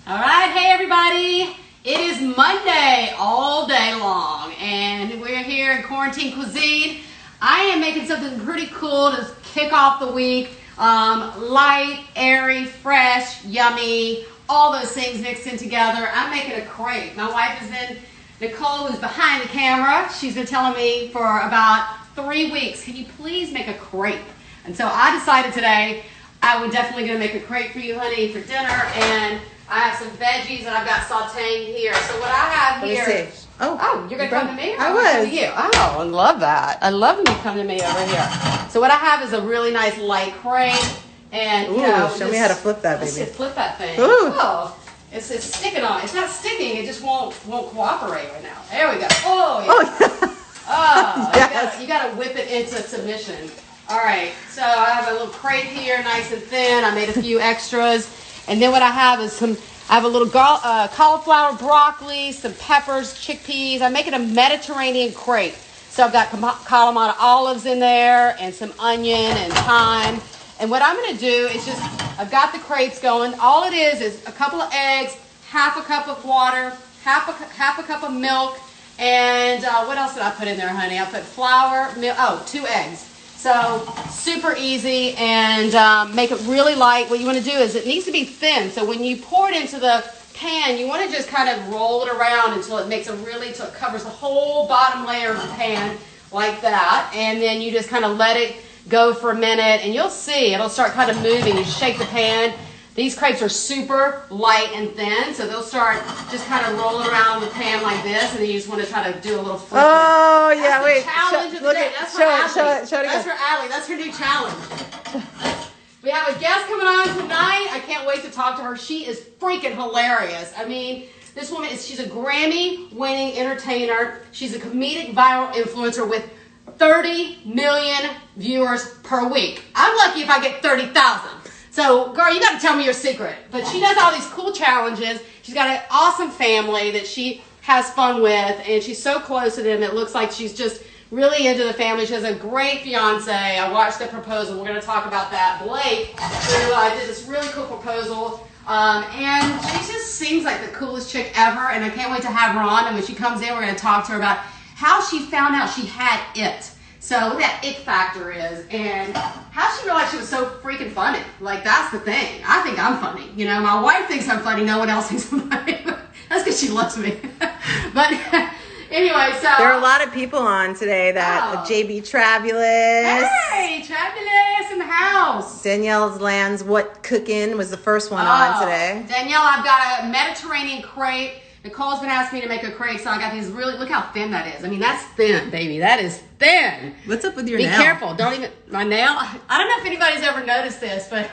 All right, hey everybody. It is Monday all day long, and we're here in Quarantine Cuisine. I am making something pretty cool to kick off the week. Light, airy, fresh, yummy, all those things mixed in together. I'm making a crepe. My wife is in, Nicole, who's behind the camera. She's been telling me for about 3 weeks, can you please make a crepe? And so I decided today I would definitely gonna make a crepe for you, honey, for dinner. And I have some veggies that I've got sauteing here. So what I have here. Let me see. Oh, you're gonna come to me? I was. To you. Oh, I love that. I love when you come to me over here. So what I have is a really nice light crepe. And ooh, you know, show me how to flip that, baby. Let's flip that thing. Ooh. Oh, it's sticking on. It's not sticking. It just won't cooperate right now. There we go. Oh yeah. Oh, yes. you gotta whip it into submission. All right. So I have a little crepe here, nice and thin. I made a few extras. And then what I have is I have a little cauliflower, broccoli, some peppers, chickpeas. I'm making a Mediterranean crepe. So I've got Kalamata olives in there and some onion and thyme. And what I'm going to do is I've got the crepes going. All it is a couple of eggs, half a cup of water, half a cup of milk, and what else did I put in there, honey? I put flour, milk, 2 eggs. So super easy, and make it really light. What you want to do is it needs to be thin. So when you pour it into the pan, you want to just kind of roll it around until it makes till it covers the whole bottom layer of the pan like that. And then you just kind of let it go for a minute, and you'll see it'll start kind of moving. You shake the pan. These crepes are super light and thin, so they'll start just kind of rolling around the pan like this, and then you just want to try to do a little flip. Oh, yeah, wait. Challenge of the day. That's for Adley. That's for Adley. That's her new challenge. We have a guest coming on tonight. I can't wait to talk to her. She is freaking hilarious. I mean, this woman she's a Grammy-winning entertainer. She's a comedic viral influencer with 30 million viewers per week. I'm lucky if I get 30,000. So, girl, you got to tell me your secret. But she does all these cool challenges. She's got an awesome family that she has fun with, and she's so close to them. It looks like she's just really into the family. She has a great fiance. I watched the proposal. We're going to talk about that. Blake, who did this really cool proposal. And she just seems like the coolest chick ever, and I can't wait to have her on. And when she comes in, we're going to talk to her about how she found out she had it. So what that it factor is, and how she realized she was so freaking funny. Like, that's the thing. I think I'm funny. You know, my wife thinks I'm funny. No one else thinks I'm funny. That's because she loves me. But anyway, so. There are a lot of people on today that JB Travulus. Hey, Travulus in the house. Danielle's Lands What Cookin' was the first one on today. Danielle, I've got a Mediterranean crepe. Nicole's been asking me to make a crepe, so I got these look how thin that is. I mean, that's thin, baby. That is thin. What's up with your nail? Be careful. Don't even, my nail. I don't know if anybody's ever noticed this, but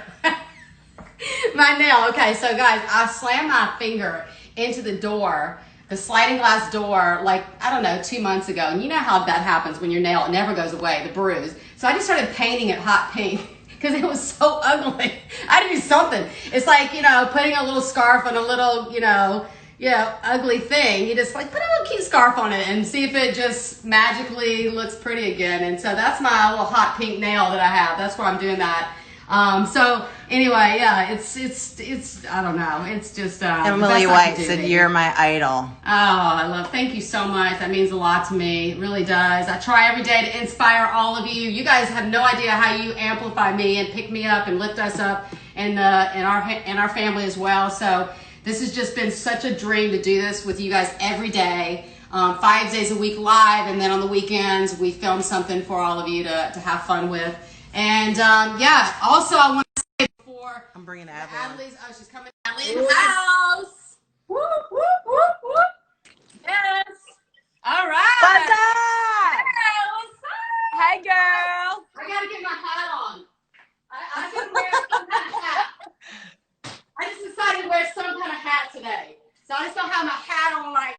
my nail. Okay, so guys, I slammed my finger into the door, the sliding glass door, like, I don't know, 2 months ago. And you know how that happens when your nail, it never goes away, the bruise. So I just started painting it hot pink because it was so ugly. I had to do something. It's like, you know, putting a little scarf on a little, ugly thing. You just like put a little cute scarf on it and see if it just magically looks pretty again. And so that's my little hot pink nail that I have. That's where I'm doing that. So anyway, yeah, it's I don't know. It's just Emily White said, "You're my idol." Oh, thank you so much. That means a lot to me. It really does. I try every day to inspire all of you. You guys have no idea how you amplify me and pick me up and lift us up and our family as well. So this has just been such a dream to do this with you guys every day, 5 days a week live, and then on the weekends we film something for all of you to have fun with. And yeah, also I want to say before I'm bringing Adley. She's coming. Adley in the house. Whoop, whoop, whoop, whoop. Yes. All right. What's up? Hey, what's up? Hey, girl. I gotta get my hat on. I didn't wear some kind of hat. I just decided to wear some kind of hat today. So I just don't have my hat on right.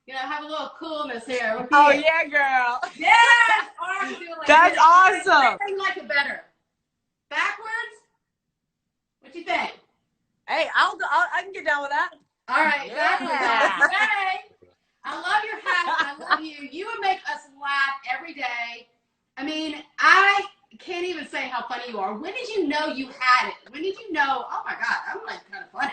You know, have a little coolness here. Oh, yeah, girl. Yes! Or I can do it like That's this. awesome. I like it better. Backwards? What you think? Hey, I can get down with that. All right, backwards. Hey, I love your hat. I love you. You would make us laugh every day. I mean, I can't even say how funny you are. When did you know you had it? When did you know, oh my God, I'm like kind of funny?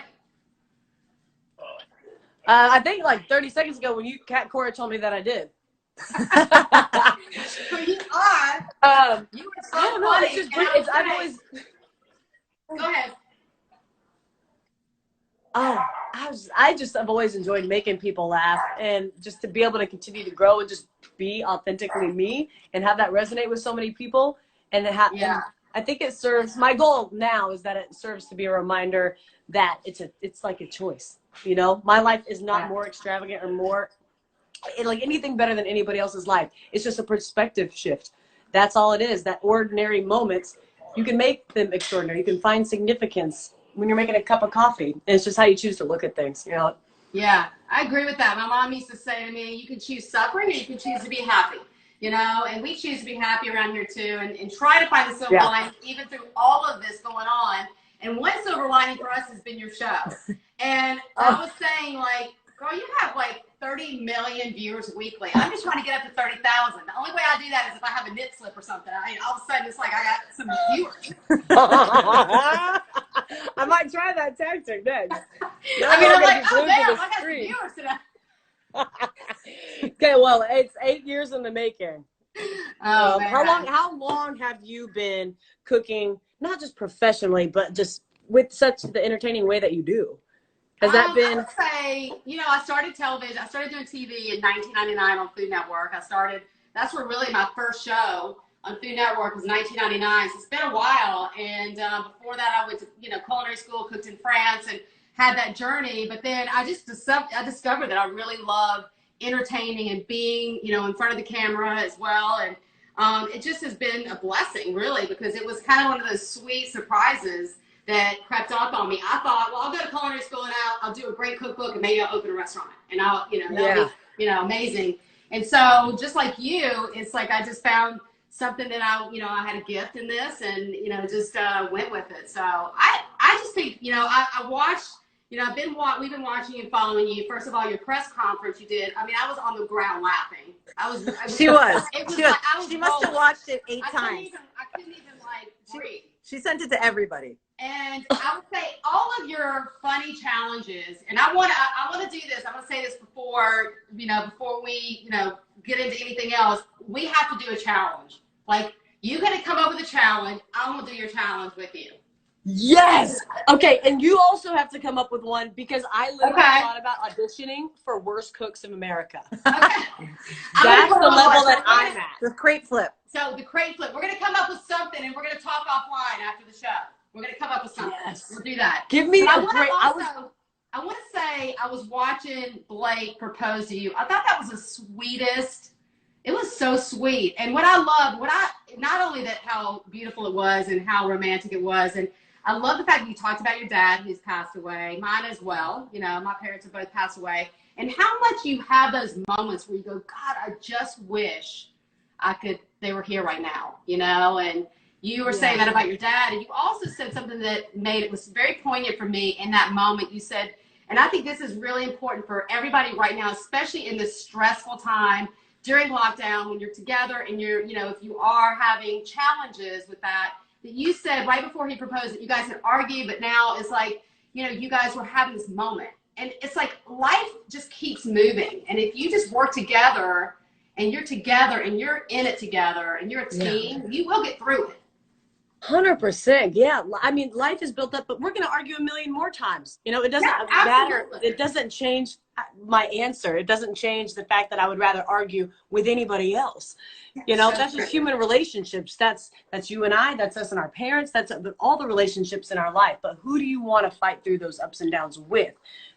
I think like 30 seconds ago when Cora told me that I did. So you are. You were so funny. It's just, I've always. Go ahead. Oh, I've always enjoyed making people laugh, and just to be able to continue to grow and just be authentically me and have that resonate with so many people. And and I think it serves, my goal now is that it serves to be a reminder that it's like a choice. You know, my life is not more extravagant or more like anything better than anybody else's life. It's just a perspective shift. That's all it is. That ordinary moments, you can make them extraordinary. You can find significance when you're making a cup of coffee. And it's just how you choose to look at things, you know? Yeah, I agree with that. My mom used to say to me, you can choose suffering or you can choose to be happy, you know, and we choose to be happy around here too, and try to find the silver lining even through all of this going on. And one silver lining for us has been your show. And I was saying, like, girl, you have like 30 million viewers weekly. I'm just trying to get up to 30,000. The only way I do that is if I have a knit slip or something. All of a sudden, it's like I got some viewers. I might try that tactic next. I mean, I'm like, oh, damn, I got some viewers today. Okay, well, it's 8 years in the making. Oh, how long have you been cooking, not just professionally, but just with such the entertaining way that you do? Has that been? I would say, you know, I started television. I started doing TV in 1999 on Food Network. That's where really my first show on Food Network was 1999. So it's been a while. And before that, I went to, you know, culinary school, cooked in France, and had that journey. But then I discovered that I really love entertaining and being, you know, in front of the camera as well. And it just has been a blessing, really, because it was kind of one of those sweet surprises that crept up on me. I thought, well, I'll go to culinary school and I'll do a great cookbook and maybe I'll open a restaurant and I'll, you know, that'll be, you know, amazing. And so just like you, it's like I just found something that I had a gift in this and, you know, just went with it. So I just think, you know, I watched, you know, we've been watching and following you. First of all, your press conference you did. I mean, I was on the ground laughing. She was. She must have watched it 8 times. I couldn't even like breathe. She sent it to everybody. And I would say all of your funny challenges, and I want to do this. I'm going to say this before we, you know, get into anything else. We have to do a challenge. Like, you're going to come up with a challenge. I'm going to do your challenge with you. Yes. Okay. And you also have to come up with one because I literally thought about auditioning for Worst Cooks of America. Okay. That's the level that I'm at. The crepe flip. So the crepe flip. We're going to come up with something and we're going to talk offline after the show. We're going to come up with something. Yes. We'll do that. Give me I want to say I was watching Blake propose to you. I thought that was the sweetest. It was so sweet. And what I loved, not only that how beautiful it was and how romantic it was, and I love the fact that you talked about your dad who's passed away, mine as well. You know, my parents have both passed away. And how much you have those moments where you go, God, I just wish they were here right now, you know? And you were saying that about your dad. And you also said something that it was very poignant for me in that moment. You said, and I think this is really important for everybody right now, especially in this stressful time during lockdown when you're together and you're, you know, if you are having challenges with that you said right before he proposed that you guys had argued, but now it's like, you know, you guys were having this moment. And it's like life just keeps moving. And if you just work together and you're in it together and you're a team, you will get through it. 100%. Yeah. I mean, life is built up, but we're going to argue a million more times. You know, it doesn't matter. It doesn't change my answer. It doesn't change the fact that I would rather argue with anybody else. You know, that's just human relationships. That's you and I, that's us and our parents. That's all the relationships in our life. But who do you want to fight through those ups and downs with?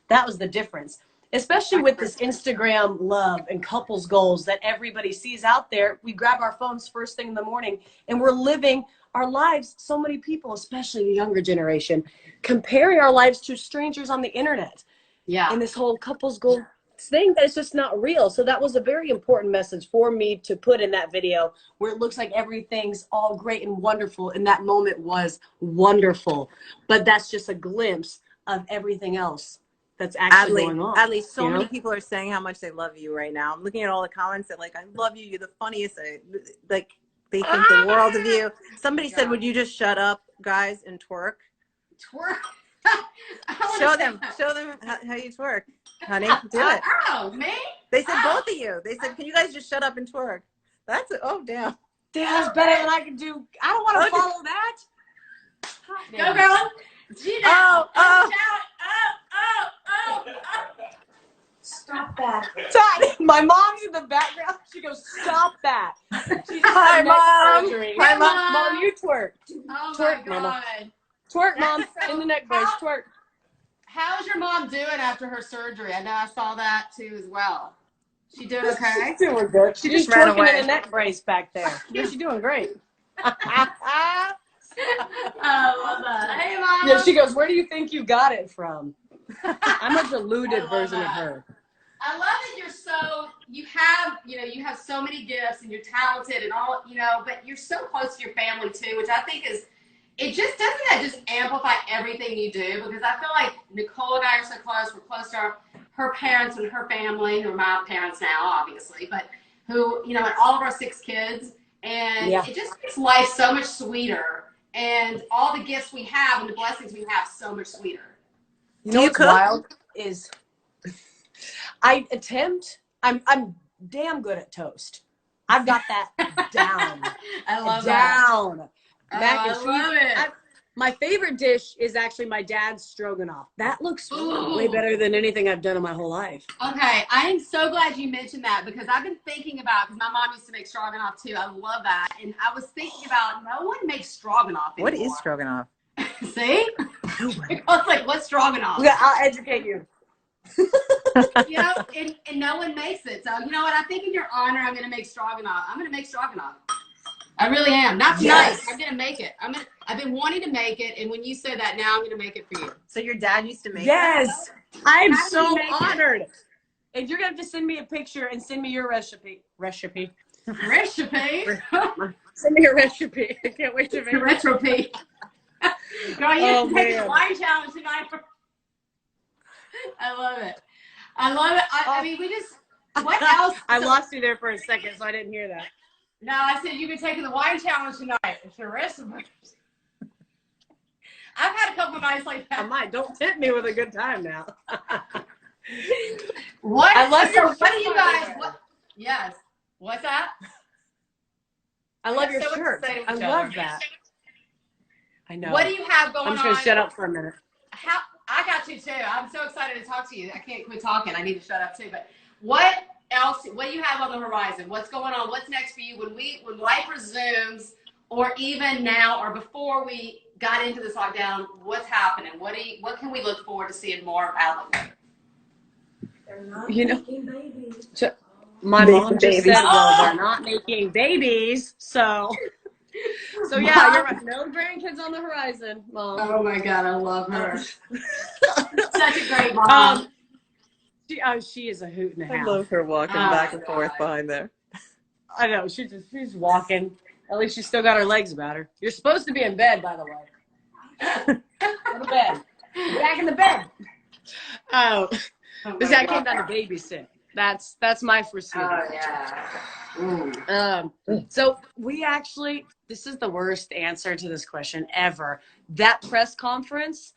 That was the difference. Especially with this Instagram love and couples goals that everybody sees out there. We grab our phones first thing in the morning and we're living our lives, so many people, especially the younger generation, comparing our lives to strangers on the internet. Yeah. And this whole couples goal thing that is just not real. So that was a very important message for me to put in that video where it looks like everything's all great and wonderful. And that moment was wonderful. But that's just a glimpse of everything else that's actually going on. Adley, so many people are saying how much they love you right now. I'm looking at all the comments that like, I love you. You're the funniest. Like, They think the world of you. Somebody said, would you just shut up, guys, and twerk? Twerk? Show them how you twerk, honey. Do it. Oh, me? They said both of you. They said, can you guys just shut up and twerk? That's it. Oh, damn. That's better than I can do. I don't want to follow that. Go, girl. Oh. Stop that. Todd, my mom's in the background. She goes, stop that. She just Hi, Mom. surgery. Hi, Mom. Mom, you twerk. Oh, Twerk, my Mama. God. Twerk, Mom. In the neck brace. Twerk. How's your mom doing after her surgery? I know I saw that too as well. She doing okay? She's doing good. She's just ran twerking away. in a neck brace back there. Yeah, she's doing great. I love that. Hey, Mom. Yeah, she goes, where do you think you got it from? I'm a diluted version of her. I love that you have so many gifts and you're talented and all, but you're so close to your family too, which I think doesn't that just amplify everything you do? Because I feel like Nicole and I are so close. We're close to her parents and her family, who are my parents now, obviously, but who, and all of our 6 kids. And it just makes life so much sweeter. And all the gifts we have and the blessings we have so much sweeter. You know what's wild is I'm damn good at toast. I've got that down. I love that. Mac and I love it. My favorite dish is actually my dad's stroganoff. That looks way better than anything I've done in my whole life. Okay, I am so glad you mentioned that because I've been thinking about, because my mom used to make stroganoff too. I love that. And I was thinking about, no one makes stroganoff anymore. What is stroganoff? See? I was like, what's stroganoff? I'll educate you. And no one makes it. So, you know what? I think in your honor, I'm going to make stroganoff. I'm going to make stroganoff. I really am. Not tonight. I'm going to make it. I've been wanting to make it. And when you say that, now I'm going to make it for you. So your dad used to make Yes. I'm so honored. And you're going to have to send me a picture and send me your recipe. Recipe? Send me your recipe. I can't wait to make it. Recipe. Girl, you have to take the wine challenge tonight. I love it. I mean, what else? I lost you there for a second, so I didn't hear that. No, I said you've been taking the wine challenge tonight. It's your recipe. I've had a couple of nights like that. I might. Don't tempt me with a good time now. What? What do you guys? Yes. What's that? I love your shirt. I love that. I know. What do you have going on? I'm just going to shut up for a minute. I got you too. I'm so excited to talk to you. I can't quit talking. I need to shut up too. But what else? What do you have on the horizon? What's going on? What's next for you when life resumes, or even now, or before we got into this lockdown? What's happening? What can we look forward to seeing more of Adley? They're not making babies. My mom just said, well, they're not making babies, so yeah, you're right. No grandkids on the horizon, Mom. Oh my God, I love her. Such a great mom. She is a hoot and a half. I love her walking back and forth behind there. I know, she's walking. At least she's still got her legs about her. You're supposed to be in bed, by the way. Go to bed. Back in the bed. Oh, because I came down to babysit. That's my foreseeable. Oh, yeah. So we actually, this is the worst answer to this question ever. That press conference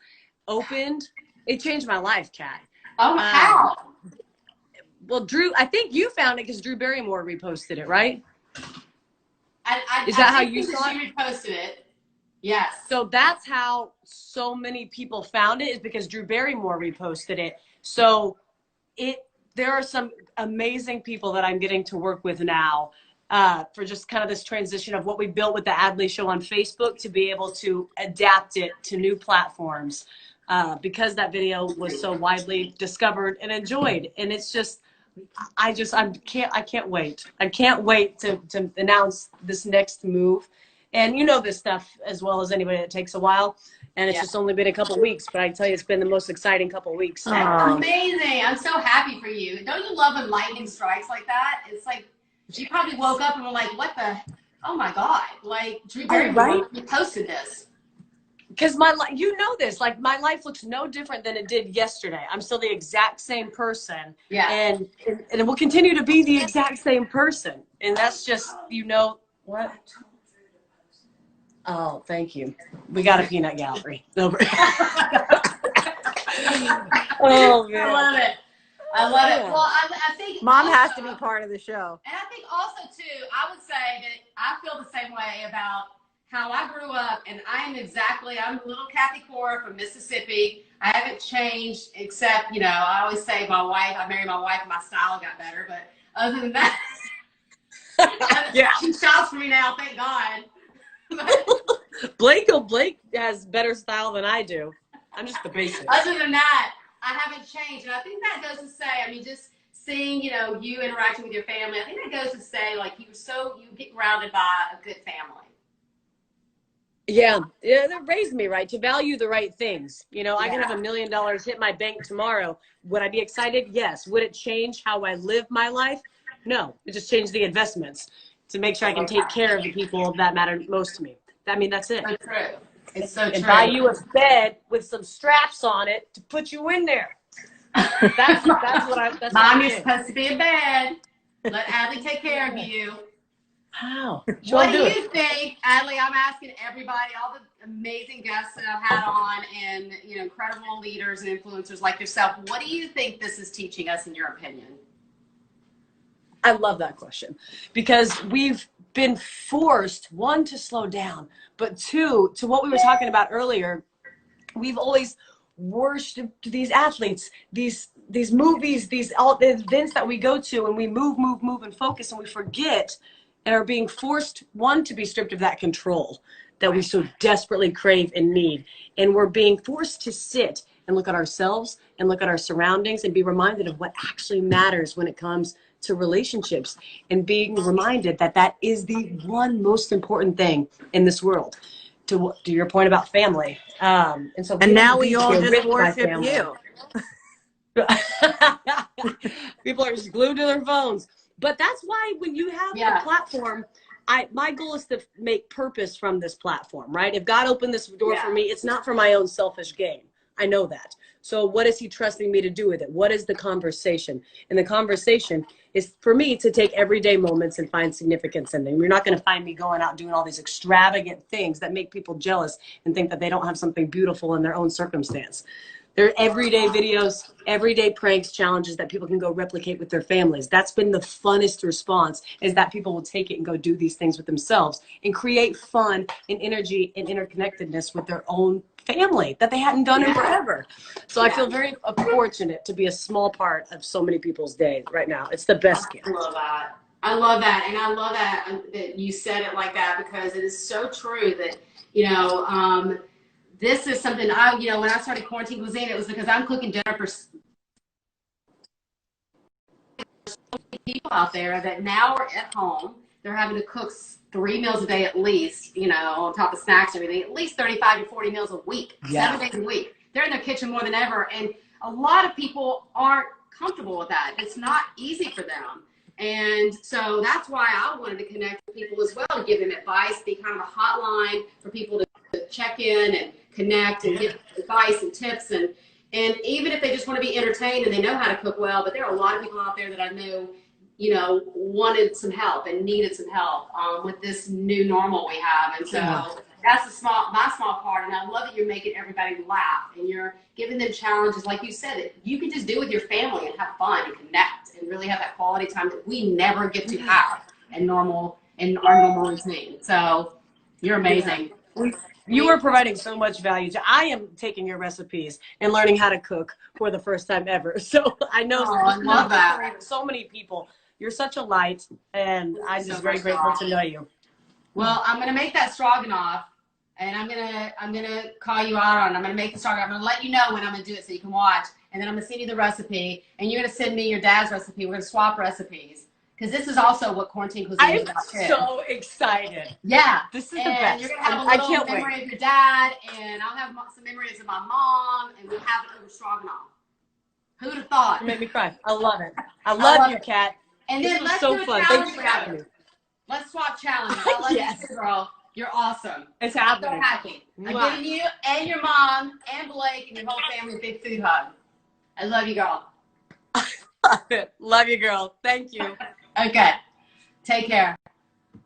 opened, it changed my life, Kat. Oh, how? Well, Drew, I think you found it because Drew Barrymore reposted it, right? Is that how you saw it? She reposted it. Yes. So that's how so many people found it, is because Drew Barrymore reposted it. So there are some amazing people that I'm getting to work with now for just kind of this transition of what we built with the Adley show on Facebook to be able to adapt it to new platforms because that video was so widely discovered and enjoyed. And it's just, I can't wait. I can't wait to announce this next move. And you know this stuff as well as anybody. It takes a while. And it's just only been a couple weeks, but I tell you, it's been the most exciting couple weeks. That's amazing. I'm so happy for you. Don't you love when lightning strikes like that? It's like, you probably woke up and were like, what the, oh my God. Like, Drew Barrymore posted this. Because you know this, like my life looks no different than it did yesterday. I'm still the exact same person. Yeah. And it will continue to be the exact same person. And that's just, What? Oh, thank you. We got a peanut gallery. Over. Oh man. I love it. I love it. Well, I think Mom also, has to be part of the show. And I think also too, I would say that I feel the same way about how I grew up, and I'm little Kathy Cora from Mississippi. I haven't changed except, I always say I married my wife and my style got better, but other than that, yeah. She shops for me now, thank God. Blake has better style than I do. I'm just the basics. Other than that, I haven't changed. And I think that goes to say, just seeing, you interacting with your family, I think that goes to say, like, you get grounded by a good family. Yeah, they raised me right to value the right things. I can have $1 million hit my bank tomorrow. Would I be excited? Yes. Would it change how I live my life? No. It just changed the investments to make sure I can take care of the people that matter most to me. That's it. So true. It's so true. And buy you a bed with some straps on it to put you in there. That's what Mom, you're supposed to be in bed. Let Adley take care of you. How? What do you think, Adley? I'm asking everybody, all the amazing guests that I've had on, and incredible leaders and influencers like yourself. What do you think this is teaching us, in your opinion? I love that question, because we've been forced, one, to slow down, but two, to what we were talking about earlier. We've always worshipped these athletes, these movies, all the events that we go to, and we move and focus, and we forget and are being forced, one, to be stripped of that control that we so desperately crave and need. And we're being forced to sit and look at ourselves and look at our surroundings and be reminded of what actually matters when it comes to relationships, and being reminded that that is the one most important thing in this world. To your point about family. And now we all just worship you. People are just glued to their phones. But that's why when you have a platform, my goal is to make purpose from this platform, right? If God opened this door for me, it's not for my own selfish gain. I know that. So what is he trusting me to do with it? What is the conversation? And the conversation is for me to take everyday moments and find significance in them. You're not going to find me going out doing all these extravagant things that make people jealous and think that they don't have something beautiful in their own circumstance. They're everyday videos, everyday pranks, challenges that people can go replicate with their families. That's been the funnest response, is that people will take it and go do these things with themselves and create fun and energy and interconnectedness with their own family that they hadn't done in forever. So I feel very fortunate to be a small part of so many people's day right now. It's the best gift. I love that. I love that. And I love that you said it like that, because it is so true that, this is something when I started Quarantine Cuisine, it was because I'm cooking dinner for people out there that now are at home. They're having to cook 3 meals a day at least, on top of snacks and everything, at least 35 to 40 meals a week, 7 days a week. They're in their kitchen more than ever. And a lot of people aren't comfortable with that. It's not easy for them. And so that's why I wanted to connect with people as well, to give them advice, be kind of a hotline for people to check in and connect and get advice and tips, and even if they just want to be entertained and they know how to cook well. But there are a lot of people out there that I know, wanted some help and needed some help with this new normal we have. And so that's my small part. And I love that you're making everybody laugh and you're giving them challenges, like you said, that you can just do with your family and have fun and connect and really have that quality time that we never get to have in our normal routine. So you're amazing. You are providing so much value. I am taking your recipes and learning how to cook for the first time ever. So I know I love that. So many people. You're such a light, and I'm just very grateful to know you. Well, I'm gonna make that stroganoff, and I'm gonna call you out on it. I'm gonna make the stroganoff. I'm gonna let you know when I'm gonna do it so you can watch, and then I'm gonna send you the recipe, and you're gonna send me your dad's recipe. We're gonna swap recipes. Because this is also what Quarantine Cuisine is about too. I'm so excited. Yeah. This is the best. You're going to have a little memory of your dad, and I'll have some memories of my mom, and we'll have it over stroganoff. Who'd have thought? You made me cry. I love it. I love you, Kat. And then let's do a challenge together. Let's swap challenges. I love you, girl. You're awesome. It's happening. I'm so happy. I'm giving you and your mom and Blake and your whole family a big food hug. I love you, girl. Love you, girl. Thank you. Okay. Take care.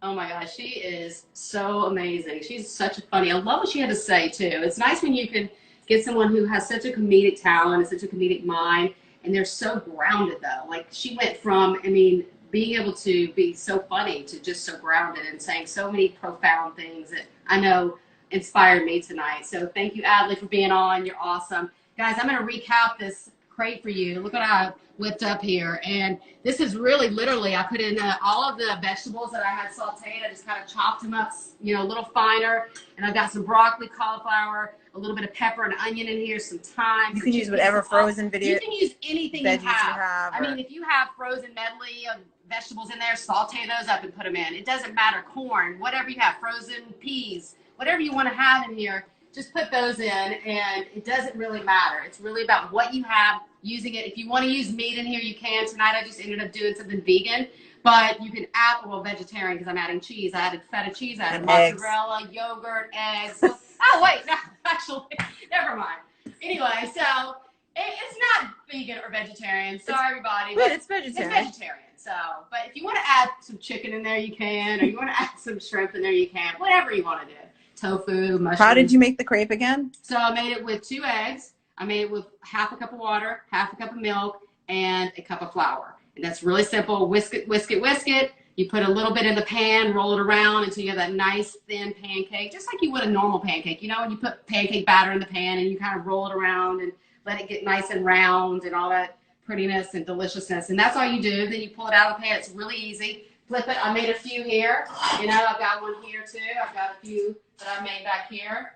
Oh my gosh, she is so amazing. She's such a funny. I love what she had to say too. It's nice when you can get someone who has such a comedic talent and such a comedic mind, and they're so grounded though. Like she went from, I mean, being able to be so funny to just so grounded and saying so many profound things that I know inspired me tonight. So thank you, Adley, for being on. You're awesome. Guys, I'm going to recap this crepe for you. Look what I whipped up here. And this is really literally, I put in all of the vegetables that I had sauteed. I just kind of chopped them up, you know, a little finer. And I've got some broccoli, cauliflower, a little bit of pepper and onion in here, some thyme. You can use whatever frozen video. You can use anything veggies you have. I or... mean, if you have frozen medley of vegetables in there, saute those up and put them in. It doesn't matter. Corn, whatever you have, frozen peas, whatever you want to have in here, just put those in, and it doesn't really matter. It's really about what you have, using it. If you want to use meat in here, you can. Tonight I just ended up doing something vegan, but you can add, well, vegetarian because I'm adding cheese. I added feta cheese, I added mozzarella, yogurt, eggs. Oh, wait, no, actually, never mind. Anyway, so it's not vegan or vegetarian. Sorry, everybody. But it's vegetarian. It's vegetarian. So, but if you want to add some chicken in there, you can, or you want to add some shrimp in there, you can. Whatever you want to do. Tofu, mushrooms. How did you make the crepe again? So I made it with 2 eggs. I made it with half a cup of water, half a cup of milk, and a cup of flour. And that's really simple. Whisk it, whisk it, whisk it. You put a little bit in the pan, roll it around until you have that nice thin pancake, just like you would a normal pancake. You know, when you put pancake batter in the pan and you kind of roll it around and let it get nice and round and all that prettiness and deliciousness. And that's all you do. Then you pull it out of the pan. It's really easy. Flip it. I made a few here. You know, I've got one here too. I've got a few that I made back here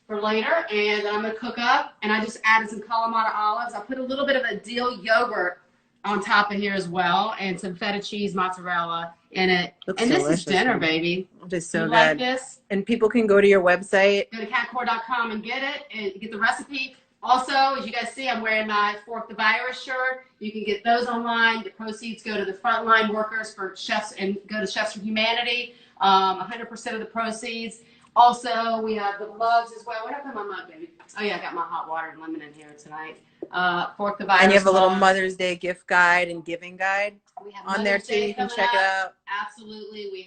for later. And I'm going to cook up. And I just added some Kalamata olives. I put a little bit of a dill yogurt on top of here as well. And some feta cheese mozzarella in it. Looks and delicious. This is dinner, baby. It is so you good. Like this? And people can go to your website. Go to catcore.com and get it. And get the recipe. Also, as you guys see, I'm wearing my Fork the Virus shirt. You can get those online. The proceeds go to the frontline workers for chefs and go to Chefs for Humanity. 100% of the proceeds. Also, we have the mugs as well. Where did I put my mug, baby? Oh, yeah, I got my hot water and lemon in here tonight. Fork the Virus. And you have a little mug. Mother's Day gift guide and giving guide on there too. You can check it out. Absolutely.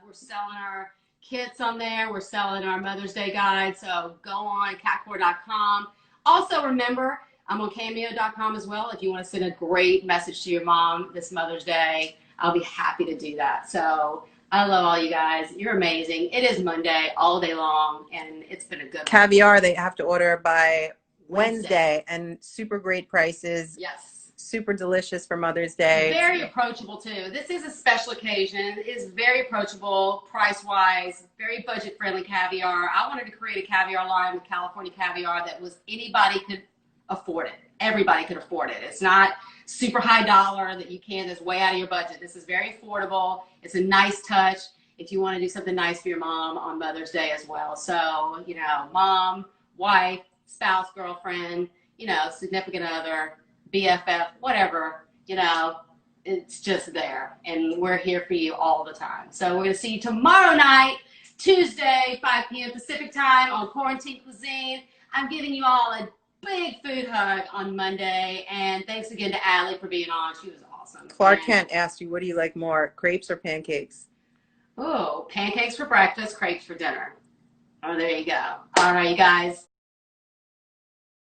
We're selling our kits on there. We're selling our Mother's Day guide. So go on catcore.com. Also, remember, I'm on cameo.com as well. If you want to send a great message to your mom this Mother's Day, I'll be happy to do that. So I love all you guys. You're amazing. It is Monday all day long, and it's been a good Caviar, they have to order by Wednesday, and super great prices. Yes. Super delicious for Mother's Day. Very approachable, too. This is a special occasion. It is very approachable, price-wise, very budget-friendly caviar. I wanted to create a caviar line with California caviar that was anybody could afford it. Everybody could afford it. It's not super high dollar that you can, that's way out of your budget. This is very affordable. It's a nice touch if you want to do something nice for your mom on Mother's Day as well. So, you know, mom, wife, spouse, girlfriend, you know, significant other, BFF, whatever, you know, it's just there. And we're here for you all the time. So we're going to see you tomorrow night, Tuesday, 5 p.m. Pacific time on Quarantine Cuisine. I'm giving you all a big food hug on Monday. And thanks again to Adley for being on. She was awesome. Clark Kent asked you, what do you like more, crepes or pancakes? Oh, pancakes for breakfast, crepes for dinner. Oh, there you go. All right, you guys.